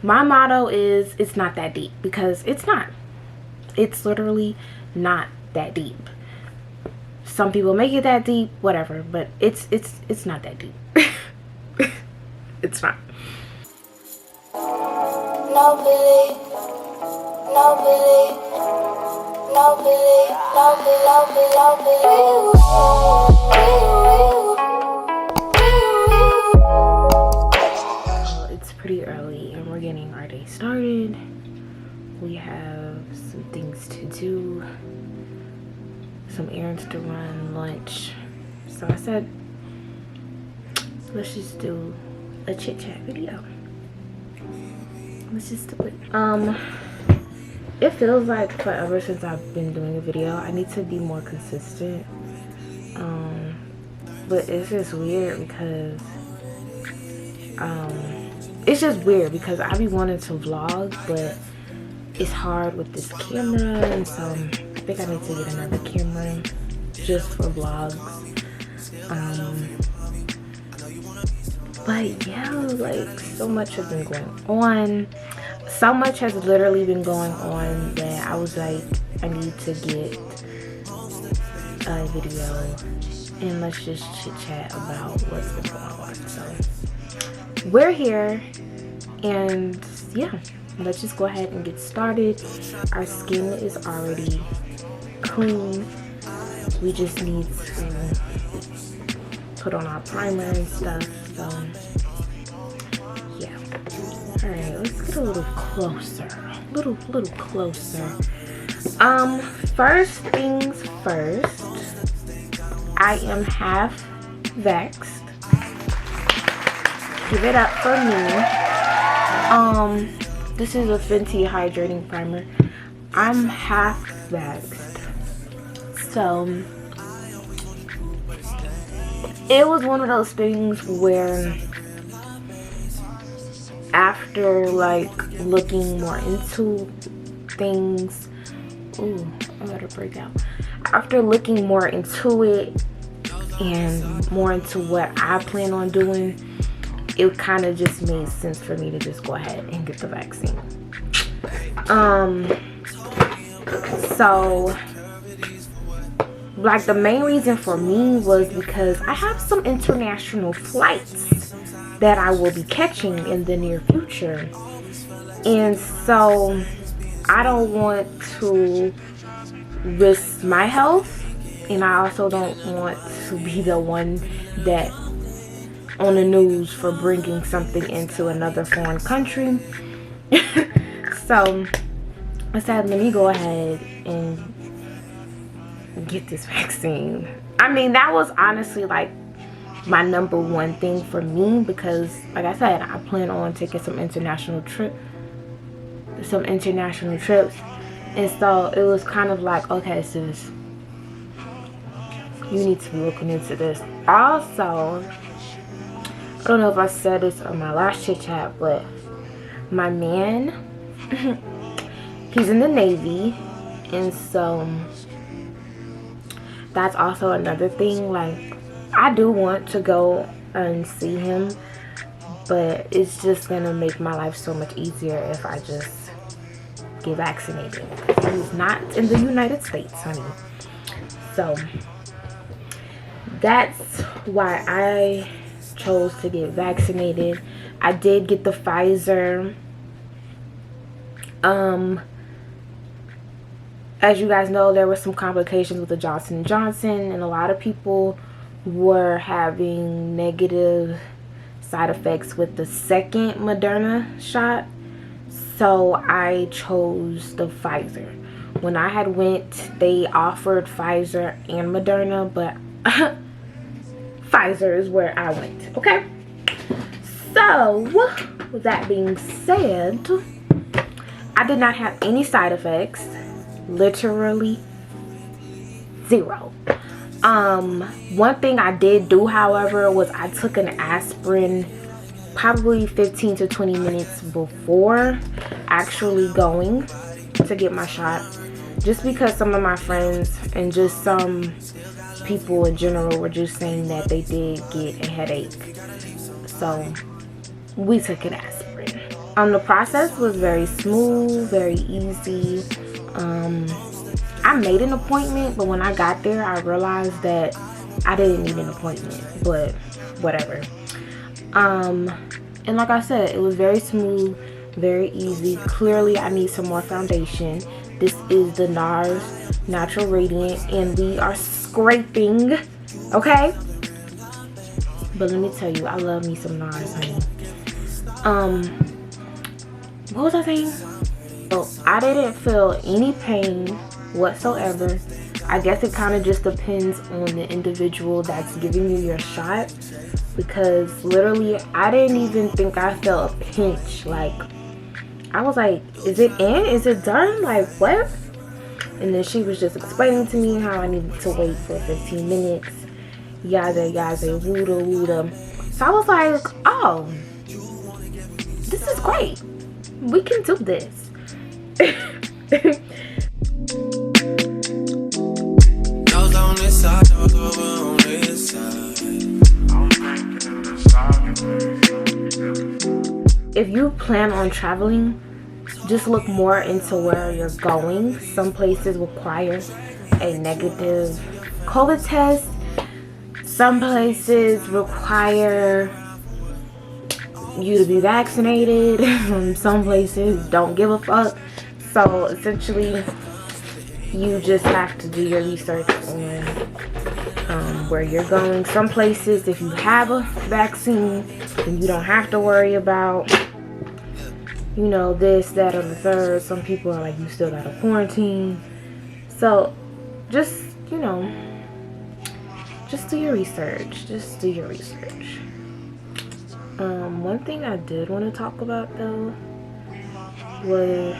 my motto is it's not that deep, because it's not. It's literally not that deep. Some people make it that deep, whatever, but it's not that deep. It's not. No belief, no belief, no belief, no belief, no belief. Well, it's pretty early and we're getting our day started. We have some things to do, some errands to run, lunch. So I said, let's just do a chit chat video. Let's just do it. It feels like forever since I've been doing a video. I need to be more consistent. But it's just weird because I be wanting to vlog, but it's hard with this camera, and so I think I need to get another camera just for vlogs. But yeah, like, so much has been going on. So much has literally been going on that I was like, I need to get a video and let's just chit chat about what's been going on. So we're here, and yeah, let's just go ahead and get started. Our skin is already clean. We just need to put on our primer and stuff. So yeah. All right, let's get a little closer. Little closer. First things first, I am half vaxxed. Give it up for me. This is a FENTY hydrating primer. I'm half vaxxed. So it was one of those things where after like looking more into things, ooh, I better break out. After looking more into it and more into what I plan on doing, it kind of just made sense for me to just go ahead and get the vaccine. So like the main reason for me was because I have some international flights that I will be catching in the near future, and so I don't want to risk my health, and I also don't want to be the one that on the news for bringing something into another foreign country. So I said, let me go ahead and get this vaccine. I mean, that was honestly like my number one thing for me, because like I said, I plan on taking some international trips, and so it was kind of like, okay sis, you need to be looking into this. Also, I don't know if I said this on my last chit chat, but my man, he's in the Navy, and so that's also another thing. Like, I do want to go and see him, but it's just gonna make my life so much easier if I just get vaccinated. He's not in the United States, honey. So that's why I chose to get vaccinated. I did get the FILT'R. As you guys know, there were some complications with the Johnson & Johnson, and a lot of people were having negative side effects with the second Moderna shot. So I chose the FILT'R. When I had went, they offered FILT'R and Moderna, but FILT'R is where I went. Okay, so with that being said, I did not have any side effects. Literally zero. One thing I did do, however, was I took an aspirin probably 15 to 20 minutes before actually going to get my shot, just because some of my friends and just some people in general were just saying that they did get a headache. So we took an aspirin. The process was very smooth, very easy. I made an appointment, but when I got there, I realized that I didn't need an appointment, but whatever. And like I said, it was very smooth, very easy. Clearly, I need some more foundation. This is the NARS Natural Radiant, and we are scraping, okay? But let me tell you, I love me some NARS, honey. What was I saying? So I didn't feel any pain whatsoever. I guess it kind of just depends on the individual that's giving you your shot, because literally I didn't even think I felt a pinch. Like, I was like, is it in? Is it done? Like, what? And then she was just explaining to me how I needed to wait for 15 minutes. Yada, yada, wooda, wooda. So I was like, oh, this is great. We can do this. If you plan on traveling, just look more into where you're going. Some places require a negative COVID test. Some places require you to be vaccinated. Some places don't give a fuck. So essentially, you just have to do your research on where you're going. Some places, if you have a vaccine, then you don't have to worry about, you know, this, that, or the third. Some people are like, you still gotta quarantine. So just, you know, just do your research. Just do your research. One thing I did want to talk about though was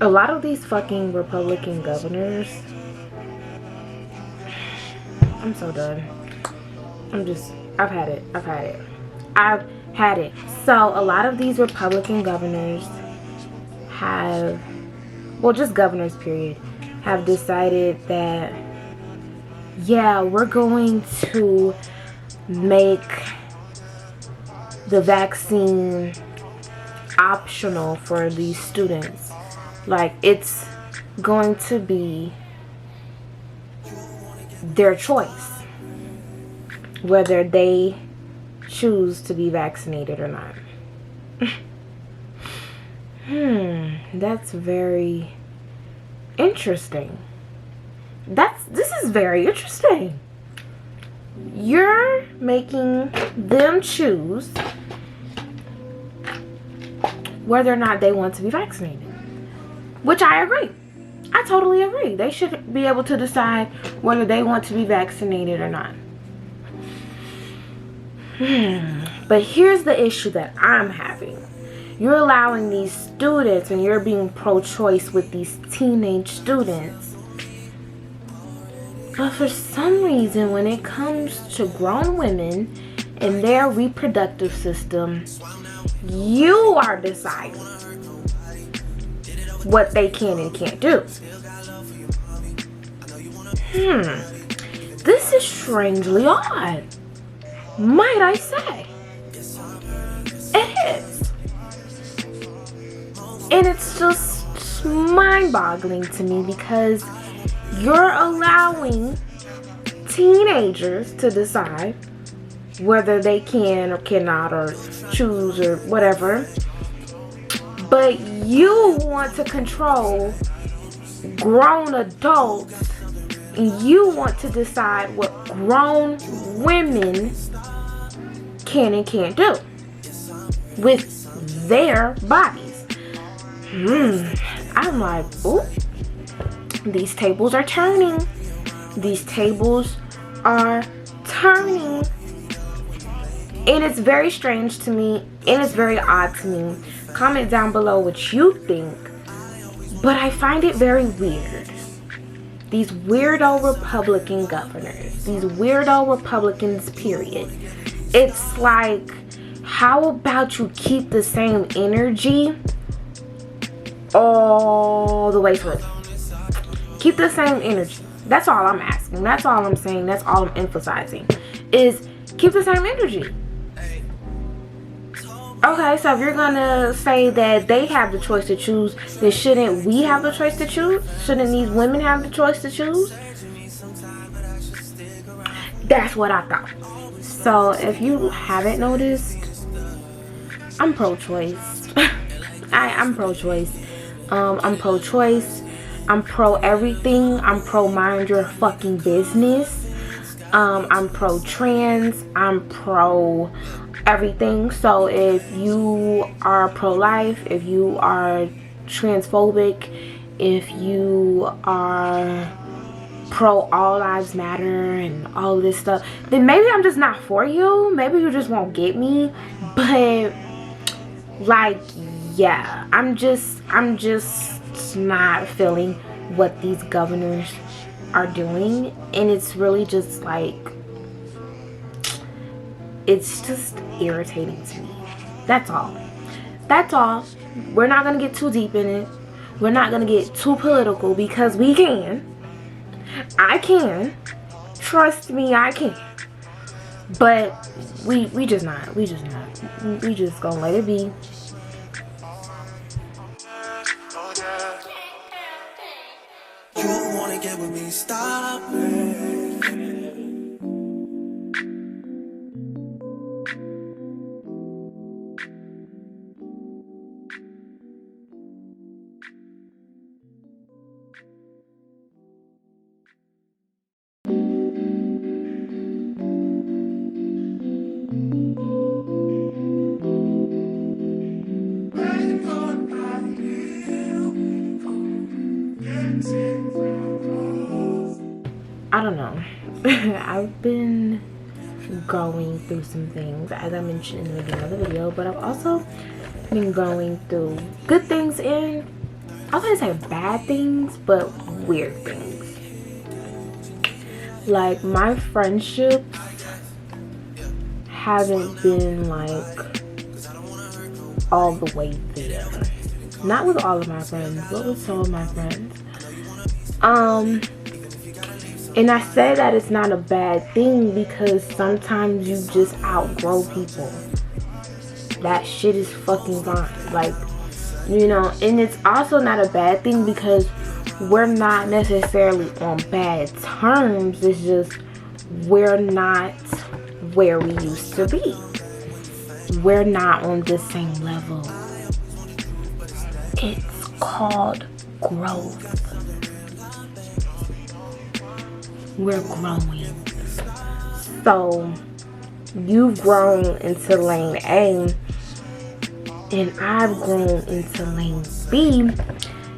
a lot of these fucking Republican governors. I'm so done. I've had it. So a lot of these Republican governors have, well, just governors period, have decided that, yeah, we're going to make the vaccine optional for these students. Like, it's going to be their choice whether they choose to be vaccinated or not. That's very interesting. This is very interesting. You're making them choose whether or not they want to be vaccinated, which I agree. I totally agree. They should be able to decide whether they want to be vaccinated or not. But here's the issue that I'm having. You're allowing these students, and you're being pro-choice with these teenage students. But for some reason, when it comes to grown women and their reproductive system, you are deciding what they can and can't do. This is strangely odd, might I say. It is. And it's just mind-boggling to me, because you're allowing teenagers to decide whether they can or cannot, or choose or whatever. But you want to control grown adults, and you want to decide what grown women can and can't do with their bodies. I'm like, ooh, these tables are turning. These tables are turning. And it's very strange to me, and it's very odd to me. Comment down below what you think. But I find it very weird. These weirdo Republican governors. These weirdo Republicans, period. It's like, how about you keep the same energy all the way through? Keep the same energy. That's all I'm asking. That's all I'm saying. That's all I'm emphasizing. Is keep the same energy. Okay, so if you're gonna say that they have the choice to choose, then shouldn't we have the choice to choose? Shouldn't these women have the choice to choose? That's what I thought. So if you haven't noticed, I'm pro-choice. I'm pro-choice. I'm pro-choice. I'm pro-everything. I'm pro-mind your fucking business. I'm pro-trans. I'm pro-everything. So if you are pro-life, if you are transphobic, if you are pro all lives matter and all this stuff, then maybe I'm just not for you. Maybe you just won't get me. But like, yeah, I'm just not feeling what these governors are doing, and it's really just like, it's just irritating to me. That's all. We're not gonna get too deep in it. We're not gonna get too political, because we can. I can. Trust me, I can. But we just not. We just gonna let it be. You wanna get with me, stop it. I don't know. I've been going through some things, as I mentioned in the beginning of the video, but I've also been going through good things and I wouldn't say bad things, but weird things. Like, my friendships haven't been like all the way there. Not with all of my friends, but with some of my friends. And I say that it's not a bad thing, because sometimes you just outgrow people. That shit is fucking fine. Like, you know, and it's also not a bad thing because we're not necessarily on bad terms. It's just we're not where we used to be. We're not on the same level. It's called growth. We're growing. So you've grown into lane A and I've grown into lane B.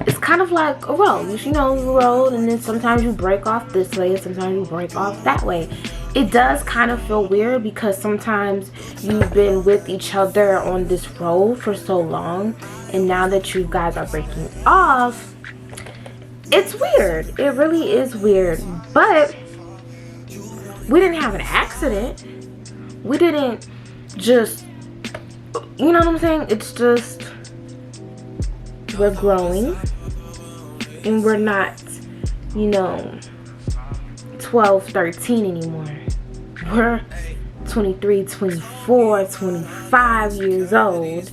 It's kind of like a road. You know, you road, and then sometimes you break off this way and sometimes you break off that way. It does kind of feel weird because sometimes you've been with each other on this road for so long, and now that you guys are breaking off, it's weird. It really is weird. But we didn't have an accident. We didn't just, you know what I'm saying? It's just, we're growing and we're not, you know, 12, 13 anymore. We're 23, 24, 25 years old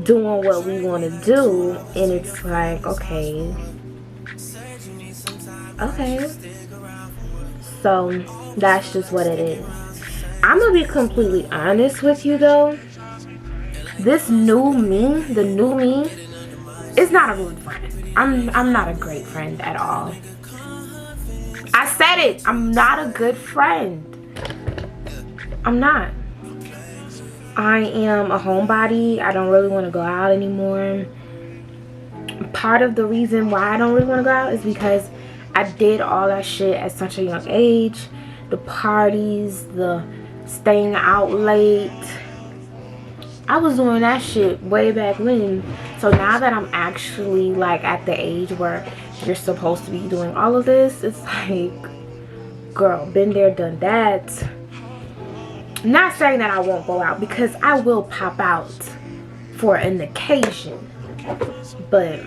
doing what we want to do, and it's like, okay. So that's just what it is. I'm gonna be completely honest with you though. This new me, the new me, is not a good friend. I'm not a great friend at all. I said it. I'm not a good friend. I'm not. I am a homebody. I don't really want to go out anymore. Part of the reason why I don't really want to go out is because I did all that shit at such a young age. The parties, the staying out late. I was doing that shit way back when. So now that I'm actually like at the age where you're supposed to be doing all of this, it's like, girl, been there, done that. Not saying that I won't go out, because I will pop out for an occasion, but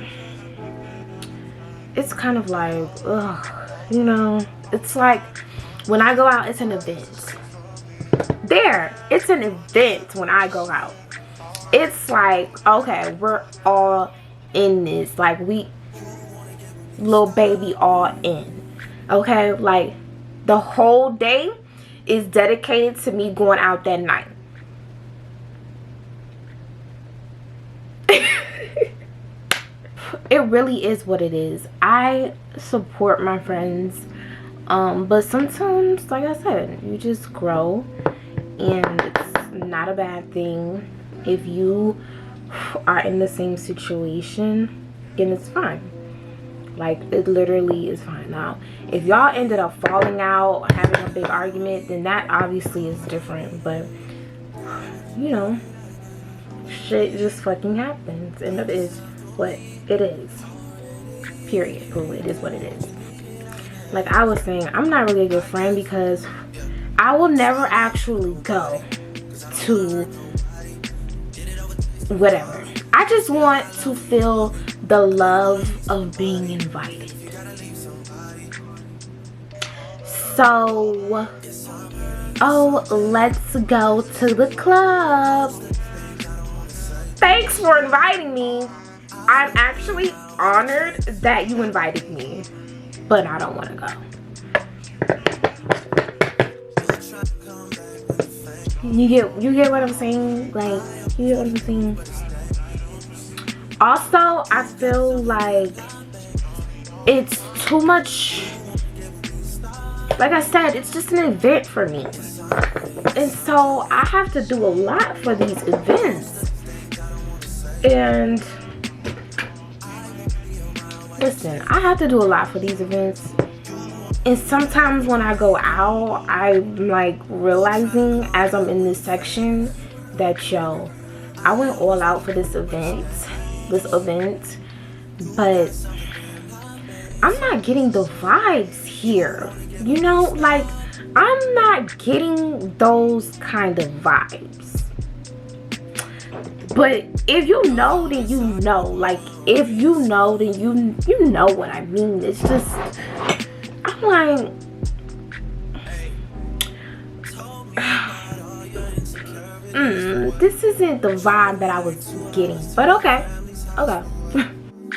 it's kind of like, ugh, you know, it's like when I go out, it's an event. It's an event when I go out. it's like, okay, we're all in this. Like, we, little baby, all in. Okay, like, the whole day is dedicated to me going out that night. It really is what it is. I support my friends, but sometimes, like I said, you just grow, and it's not a bad thing. If you are in the same situation, then it's fine. Like, it literally is fine. Now, if y'all ended up falling out, having a big argument, then that obviously is different. But, you know, shit just fucking happens, and it is what it is. Period. It is what it is. Like I was saying, I'm not really a good friend because I will never actually go to whatever. I just want to feel the love of being invited. So, oh, let's go to the club. Thanks for inviting me. I'm actually honored that you invited me, but I don't want to go. You get what I'm saying? Like, you get what I'm saying? Also, I feel like it's too much. Like I said, it's just an event for me, and so I have to do a lot for these events. And listen, I have to do a lot for these events, and sometimes when I go out, I'm like realizing as I'm in this section that, yo, I went all out for this event, but I'm not getting the vibes here, you know? Like, I'm not getting those kind of vibes. But if you know, then you know. Like, if you know, then you know what I mean. It's just, I'm like, this isn't the vibe that I was getting. But okay.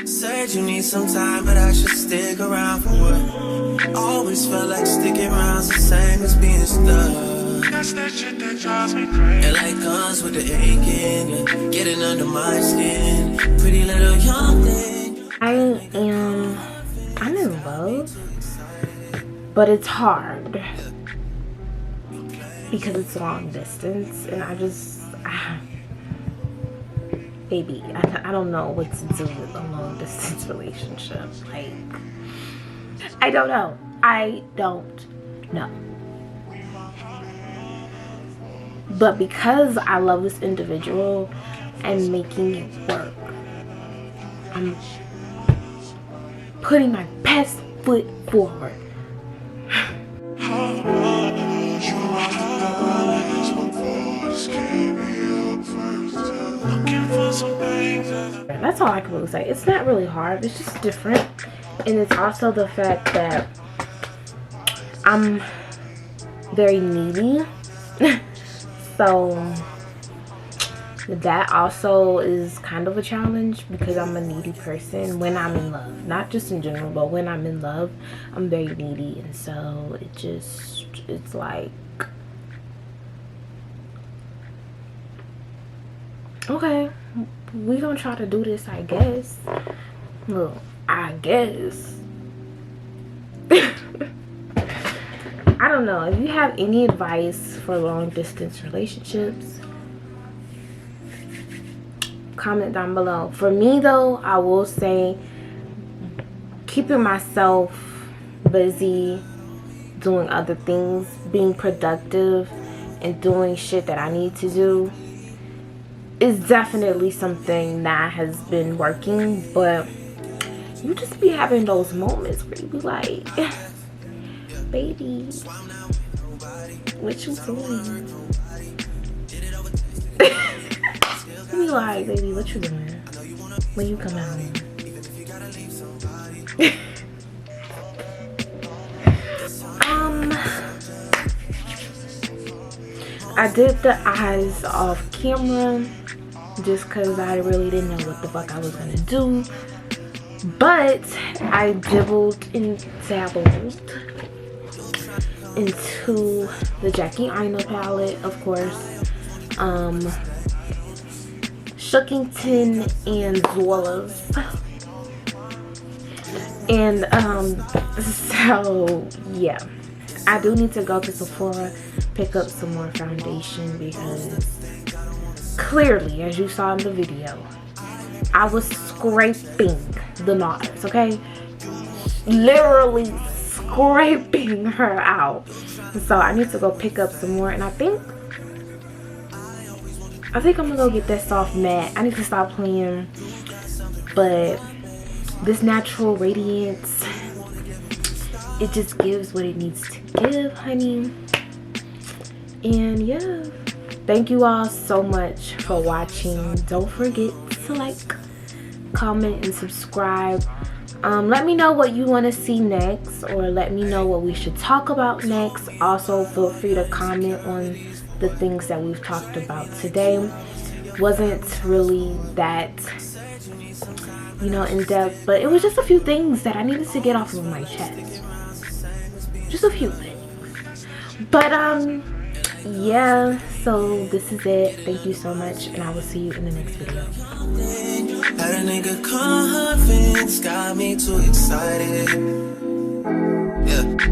Said you need some time, but I should stick around for what? Always felt like sticking around's the same as being stuck. That's that shit that drives me crazy. It like guns with the aching, yeah, getting under my skin. Pretty little young thing. I'm in love, but it's hard because it's long distance, and baby, I don't know what to do with a long distance relationship. Like, I don't know. But because I love this individual and making it work, I'm putting my best foot forward. That's all I can really say. It's not really hard. It's just different. And it's also the fact that I'm very needy. So that also is kind of a challenge because I'm a needy person when I'm in love. Not just in general, but when I'm in love, I'm very needy. And so it's like, okay, we gonna try to do this, I guess. Well, I guess. I don't know. If you have any advice for long distance relationships, comment down below. For me though, I will say keeping myself busy, doing other things, being productive, and doing shit that I need to do is definitely something that has been working. But you just be having those moments where you be like, baby, what you doing? You be like, baby, what you doing? When you come out? I did the eyes off camera. just because I really didn't know what the fuck I was gonna do. But I dabbled into the Jackie Aina palette, of course, Shookington and Zola's, and so yeah, I do need to go to Sephora, pick up some more foundation, because clearly, as you saw in the video, I was scraping the NARS, okay? Literally scraping her out. So I need to go pick up some more, and I think I'm gonna go get that soft matte. I need to stop playing, but this natural radiance, it just gives what it needs to give, honey. And yeah, thank you all so much for watching. Don't forget to like, comment, and subscribe. Let me know what you want to see next, or let me know what we should talk about next. Also, feel free to comment on the things that we've talked about today. Wasn't really that, you know, in depth, but it was just a few things that I needed to get off of my chest. Just a few things. But yeah, so this is it. Thank you so much, and I will see you in the next video. Had a nigga confidence, got me too excited. Yeah.